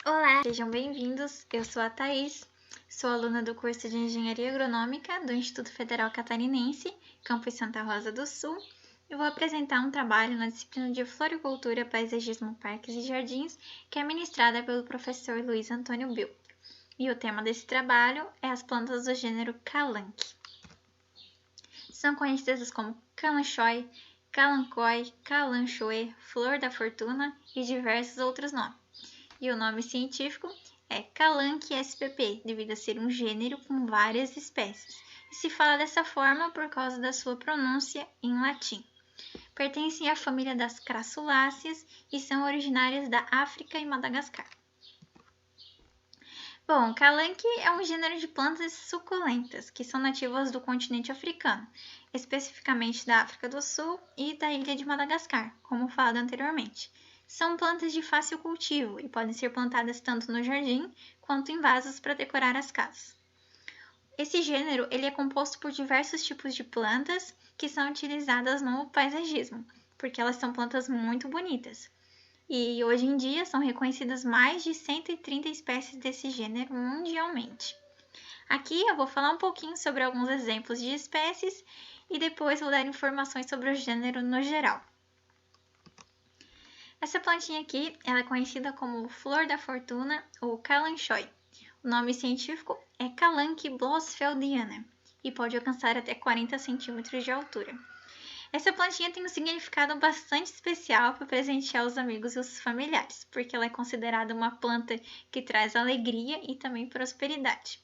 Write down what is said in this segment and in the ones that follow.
Olá, sejam bem-vindos. Eu sou a Thaís, sou aluna do curso de Engenharia Agronômica do Instituto Federal Catarinense, campus Santa Rosa do Sul, e vou apresentar um trabalho na disciplina de Floricultura, Paisagismo, Parques e Jardins, que é ministrada pelo professor Luiz Antônio Bill. E o tema desse trabalho é as plantas do gênero Calanque. São conhecidas como calanchoe, calancói, calanchoe, flor da fortuna e diversos outros nomes. E o nome científico é Calanque spp, devido a ser um gênero com várias espécies. E se fala dessa forma por causa da sua pronúncia em latim. Pertencem à família das Crassuláceas e são originárias da África e Madagascar. Bom, Calanque é um gênero de plantas suculentas que são nativas do continente africano, especificamente da África do Sul e da ilha de Madagascar, como falado anteriormente. São plantas de fácil cultivo e podem ser plantadas tanto no jardim quanto em vasos para decorar as casas. Esse gênero ele é composto por diversos tipos de plantas que são utilizadas no paisagismo, porque elas são plantas muito bonitas. E hoje em dia são reconhecidas mais de 130 espécies desse gênero mundialmente. Aqui eu vou falar um pouquinho sobre alguns exemplos de espécies e depois vou dar informações sobre o gênero no geral. Essa plantinha aqui ela é conhecida como flor da fortuna ou calanchoe. O nome científico é Calanque blossfeldiana e pode alcançar até 40 centímetros de altura. Essa plantinha tem um significado bastante especial para presentear os amigos e os familiares, porque ela é considerada uma planta que traz alegria e também prosperidade.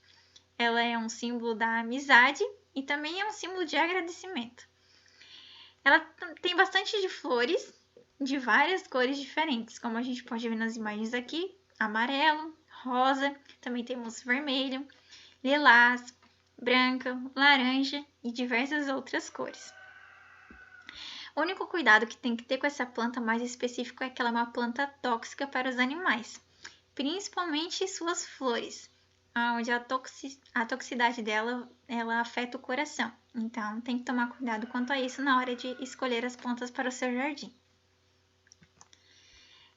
Ela é um símbolo da amizade e também é um símbolo de agradecimento. Ela tem bastante de flores de várias cores diferentes, como a gente pode ver nas imagens aqui, amarelo, rosa, também temos vermelho, lilás, branca, laranja e diversas outras cores. O único cuidado que tem que ter com essa planta mais específico é que ela é uma planta tóxica para os animais, principalmente suas flores, onde a toxicidade dela ela afeta o coração. Então, tem que tomar cuidado quanto a isso na hora de escolher as plantas para o seu jardim.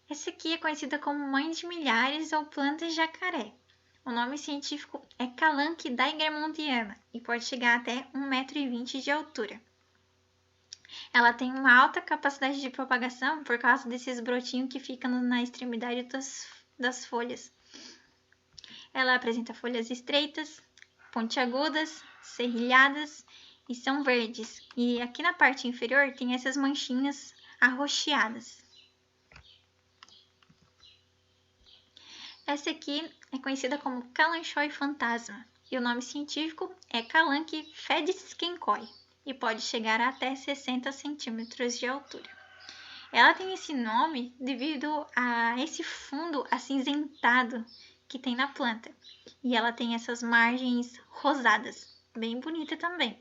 Essa aqui é conhecida como mãe de milhares ou planta jacaré. O nome científico é Calanque daigremontiana e pode chegar até 1,20 m de altura. Ela tem uma alta capacidade de propagação por causa desses brotinhos que ficam na extremidade das folhas. Ela apresenta folhas estreitas, pontiagudas, serrilhadas e são verdes. E aqui na parte inferior tem essas manchinhas arroxeadas. Essa aqui é conhecida como Calanchoe fantasma e o nome científico é Calanque fedskenkoi e pode chegar a até 60 centímetros de altura. Ela tem esse nome devido a esse fundo acinzentado que tem na planta. E ela tem essas margens rosadas, bem bonita também.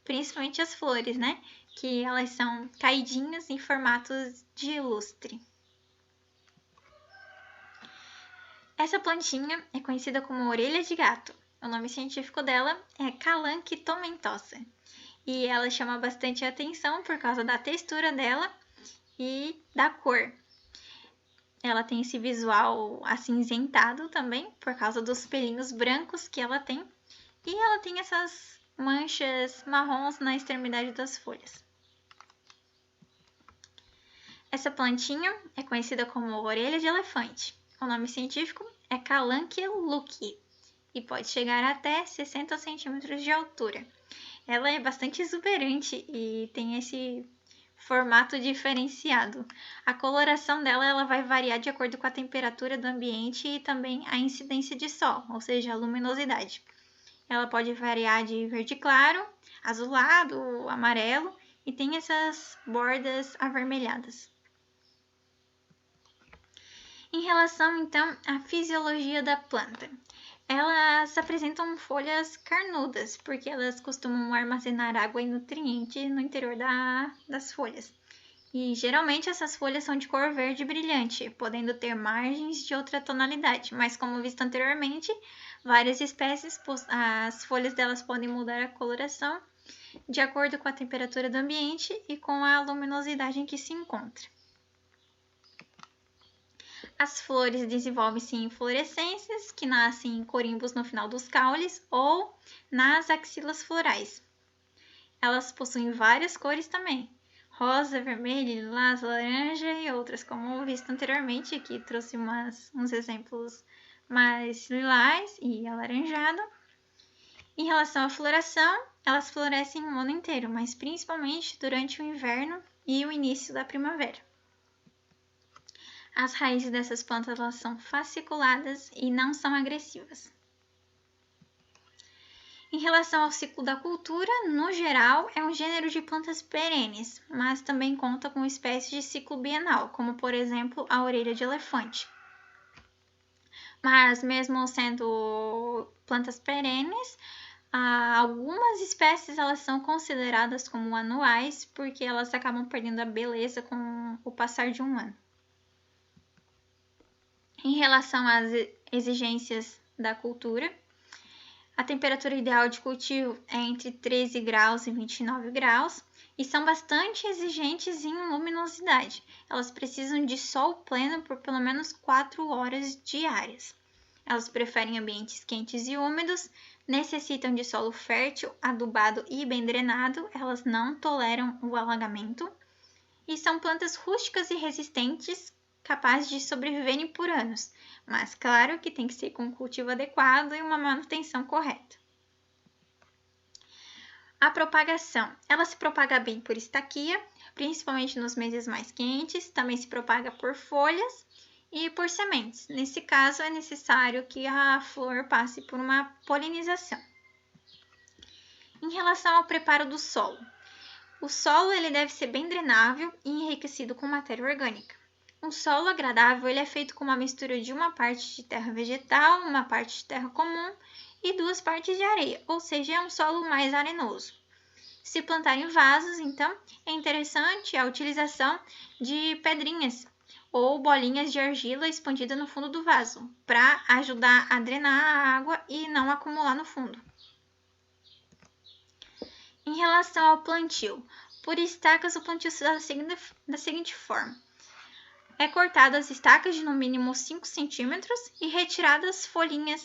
Principalmente as flores, né? Que elas são caidinhas em formatos de lustre. Essa plantinha é conhecida como orelha de gato. O nome científico dela é Calanque tomentosa. E ela chama bastante atenção por causa da textura dela e da cor. Ela tem esse visual acinzentado também, por causa dos pelinhos brancos que ela tem. E ela tem essas manchas marrons na extremidade das folhas. Essa plantinha é conhecida como orelha de elefante. O nome científico é Calanque luckii e pode chegar até 60 centímetros de altura. Ela é bastante exuberante e tem esse formato diferenciado. A coloração dela ela vai variar de acordo com a temperatura do ambiente e também a incidência de sol, ou seja, a luminosidade. Ela pode variar de verde claro, azulado, amarelo e tem essas bordas avermelhadas. Em relação, então, à fisiologia da planta, elas apresentam folhas carnudas, porque elas costumam armazenar água e nutrientes no interior das folhas. E geralmente essas folhas são de cor verde brilhante, podendo ter margens de outra tonalidade, mas como visto anteriormente, várias espécies, as folhas delas podem mudar a coloração de acordo com a temperatura do ambiente e com a luminosidade em que se encontra. As flores desenvolvem-se em inflorescências, que nascem em corimbos no final dos caules ou nas axilas florais. Elas possuem várias cores também: rosa, vermelho, lilás, laranja e outras, como visto anteriormente. Aqui trouxe uns exemplos mais lilás e alaranjado. Em relação à floração, elas florescem o ano inteiro, mas principalmente durante o inverno e o início da primavera. As raízes dessas plantas elas são fasciculadas e não são agressivas. Em relação ao ciclo da cultura, no geral, é um gênero de plantas perenes, mas também conta com espécies de ciclo bienal, como por exemplo a orelha de elefante. Mas mesmo sendo plantas perenes, algumas espécies elas são consideradas como anuais porque elas acabam perdendo a beleza com o passar de um ano. Em relação às exigências da cultura, a temperatura ideal de cultivo é entre 13 graus e 29 graus e são bastante exigentes em luminosidade. Elas precisam de sol pleno por pelo menos 4 horas diárias. Elas preferem ambientes quentes e úmidos, necessitam de solo fértil, adubado e bem drenado. Elas não toleram o alagamento e são plantas rústicas e resistentes, capazes de sobreviverem por anos, mas claro que tem que ser com um cultivo adequado e uma manutenção correta. A propagação. Ela se propaga bem por estaquia, principalmente nos meses mais quentes, também se propaga por folhas e por sementes. Nesse caso, é necessário que a flor passe por uma polinização. Em relação ao preparo do solo. O solo ele deve ser bem drenável e enriquecido com matéria orgânica. Um solo agradável ele é feito com uma mistura de uma parte de terra vegetal, uma parte de terra comum e 2 partes de areia, ou seja, é um solo mais arenoso. Se plantar em vasos, então, é interessante a utilização de pedrinhas ou bolinhas de argila expandida no fundo do vaso, para ajudar a drenar a água e não acumular no fundo. Em relação ao plantio, por estacas o plantio se dá da seguinte forma. É cortado as estacas de no mínimo 5 centímetros e retiradas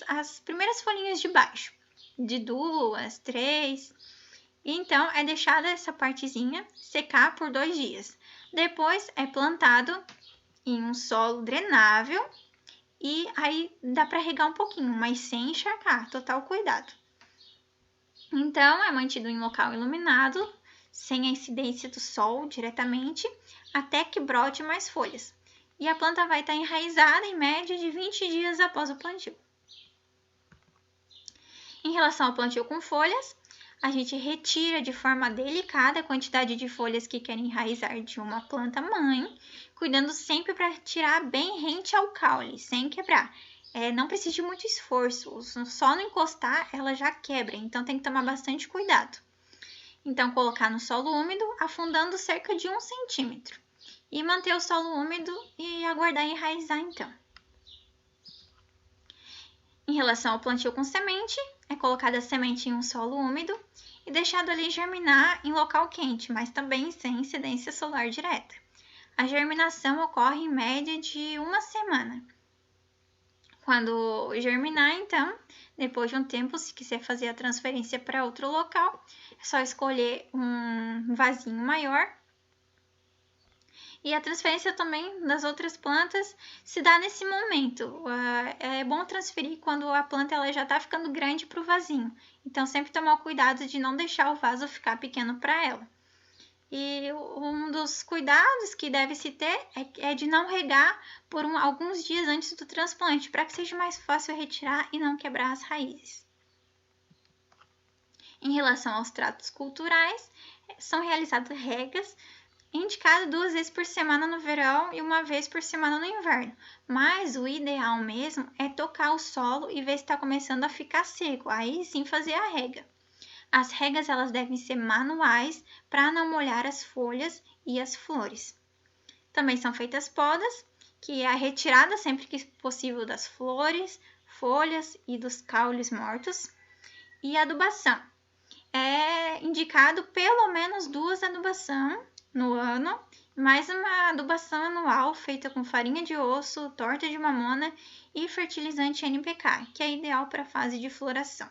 as primeiras folhinhas de baixo, de 2, 3. E então é deixada essa partezinha secar por 2 dias. Depois é plantado em um solo drenável e aí dá para regar um pouquinho, mas sem encharcar, total cuidado. Então é mantido em local iluminado, sem a incidência do sol diretamente, até que brote mais folhas. E a planta vai estar enraizada em média de 20 dias após o plantio. Em relação ao plantio com folhas, a gente retira de forma delicada a quantidade de folhas que querem enraizar de uma planta mãe, cuidando sempre para tirar bem rente ao caule, sem quebrar. Não precisa de muito esforço, só não encostar ela já quebra, então tem que tomar bastante cuidado. Então colocar no solo úmido, afundando cerca de 1 centímetro. E manter o solo úmido e aguardar enraizar então. Em relação ao plantio com semente, é colocada a semente em um solo úmido e deixado ali germinar em local quente, mas também sem incidência solar direta. A germinação ocorre em média de 1 semana. Quando germinar, então, depois de um tempo, se quiser fazer a transferência para outro local, é só escolher um vasinho maior. E a transferência também das outras plantas se dá nesse momento. É bom transferir quando a planta ela já está ficando grande para o vasinho. Então, sempre tomar cuidado de não deixar o vaso ficar pequeno para ela. E um dos cuidados que deve se ter é de não regar por alguns dias antes do transplante, para que seja mais fácil retirar e não quebrar as raízes. Em relação aos tratos culturais, são realizadas regas, indicado 2 vezes por semana no verão e 1 vez por semana no inverno. Mas o ideal mesmo é tocar o solo e ver se está começando a ficar seco. Aí sim fazer a rega. As regas elas devem ser manuais para não molhar as folhas e as flores. Também são feitas podas, que é a retirada sempre que possível das flores, folhas e dos caules mortos. E adubação. É indicado pelo menos 2 adubações no ano mais uma adubação anual feita com farinha de osso, torta de mamona e fertilizante NPK, que é ideal para a fase de floração.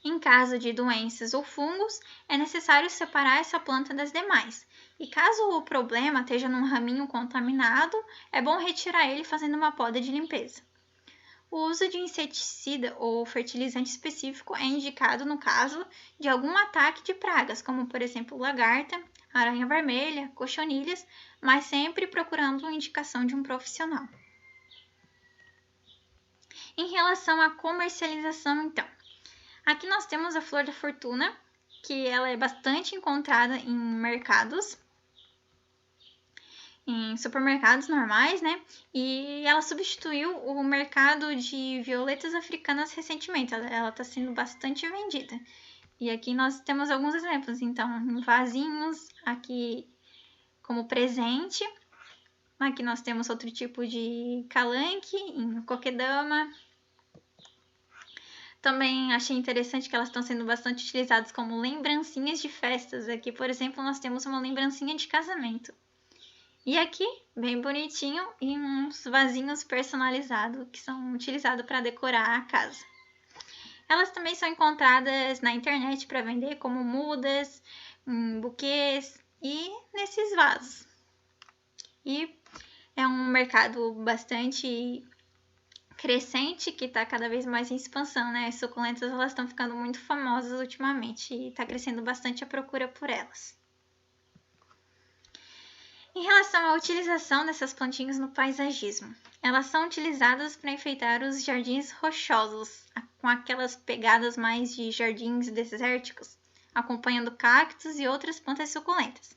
Em caso de doenças ou fungos, é necessário separar essa planta das demais. E caso o problema esteja num raminho contaminado, é bom retirar ele fazendo uma poda de limpeza. O uso de inseticida ou fertilizante específico é indicado no caso de algum ataque de pragas, como por exemplo lagarta, aranha vermelha, cochonilhas, mas sempre procurando a indicação de um profissional. Em relação à comercialização, então, aqui nós temos a flor da fortuna, que ela é bastante encontrada em mercados, em supermercados normais, né? E ela substituiu o mercado de violetas africanas recentemente. Ela está sendo bastante vendida. E aqui nós temos alguns exemplos. Então, em vasinhos, aqui como presente. Aqui nós temos outro tipo de calanque, em coquedama. Também achei interessante que elas estão sendo bastante utilizadas como lembrancinhas de festas. Aqui, por exemplo, nós temos uma lembrancinha de casamento. E aqui, bem bonitinho, e uns vasinhos personalizados que são utilizados para decorar a casa. Elas também são encontradas na internet para vender como mudas, buquês e nesses vasos. E é um mercado bastante crescente que está cada vez mais em expansão, né? As suculentas elas estão ficando muito famosas ultimamente e está crescendo bastante a procura por elas. Em relação à utilização dessas plantinhas no paisagismo, elas são utilizadas para enfeitar os jardins rochosos, com aquelas pegadas mais de jardins desérticos, acompanhando cactos e outras plantas suculentas.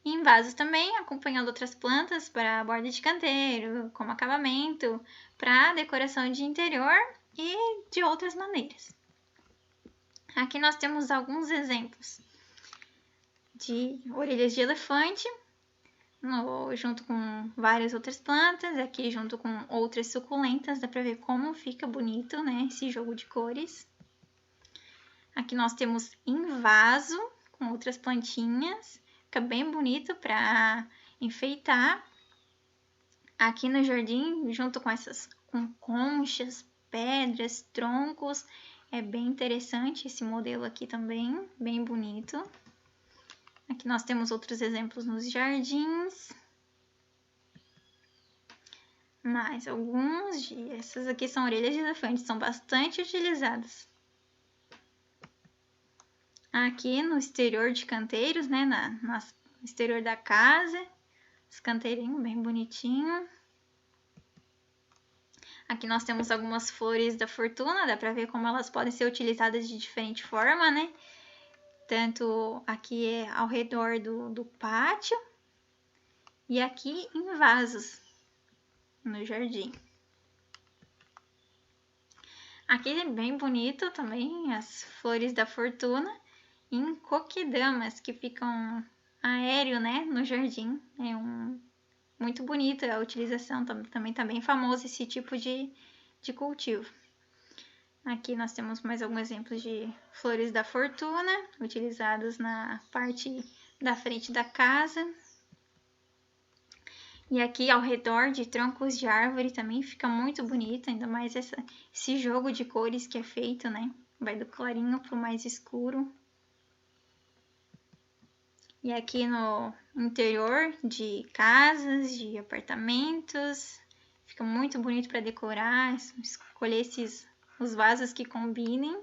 E em vasos também, acompanhando outras plantas para borda de canteiro, como acabamento, para decoração de interior e de outras maneiras. Aqui nós temos alguns exemplos de orelhas de elefante, junto com várias outras plantas, aqui junto com outras suculentas, dá para ver como fica bonito, né, esse jogo de cores. Aqui nós temos em vaso, com outras plantinhas, fica bem bonito para enfeitar. Aqui no jardim, junto com conchas, pedras, troncos, é bem interessante esse modelo aqui também, bem bonito. Aqui nós temos outros exemplos nos jardins. Mais alguns dias. Essas aqui são orelhas de elefante, são bastante utilizadas. Aqui no exterior de canteiros, né? No exterior da casa. Os canteirinhos bem bonitinhos. Aqui nós temos algumas flores da fortuna, dá pra ver como elas podem ser utilizadas de diferente forma, né? Tanto aqui ao redor do pátio e aqui em vasos no jardim. Aqui é bem bonito também as flores da fortuna em coquedamas que ficam aéreo, né, no jardim. É muito bonita a utilização, também tá bem famoso esse tipo de cultivo. Aqui nós temos mais alguns exemplos de flores da fortuna, utilizadas na parte da frente da casa. E aqui ao redor de troncos de árvore também fica muito bonito, ainda mais esse jogo de cores que é feito, né? Vai do clarinho pro mais escuro. E aqui no interior de casas, de apartamentos, fica muito bonito para decorar, escolher os vasos que combinem,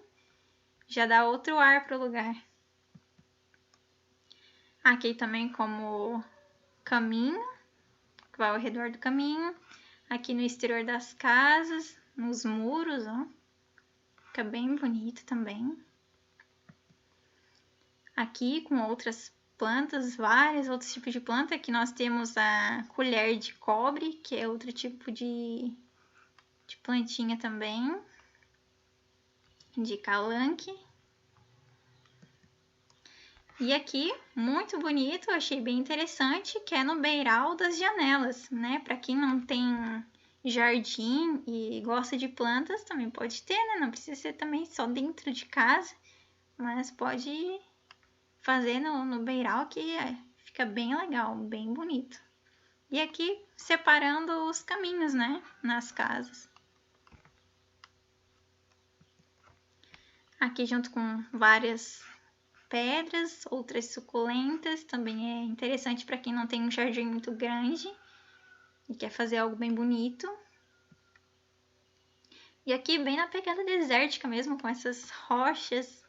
já dá outro ar pro lugar. Aqui também como caminho, que vai ao redor do caminho. Aqui no exterior das casas, nos muros, ó. Fica bem bonito também. Aqui com outras plantas, vários outros tipos de planta. Aqui nós temos a colher de cobre, que é outro tipo de plantinha também. De calanque. E aqui, muito bonito, achei bem interessante, que é no beiral das janelas, né? Para quem não tem jardim e gosta de plantas, também pode ter, né? Não precisa ser também só dentro de casa, mas pode fazer no beiral que Fica bem legal, bem bonito. E aqui separando os caminhos, né, nas casas. Aqui junto com várias pedras, outras suculentas, também é interessante para quem não tem um jardim muito grande e quer fazer algo bem bonito. E aqui bem na pegada desértica mesmo, com essas rochas.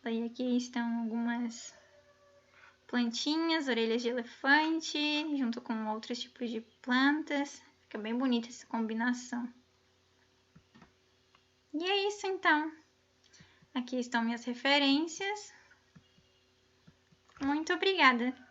Daí aqui estão algumas plantinhas, orelhas de elefante, junto com outros tipos de plantas. Fica bem bonita essa combinação. E é isso então. Aqui estão minhas referências. Muito obrigada!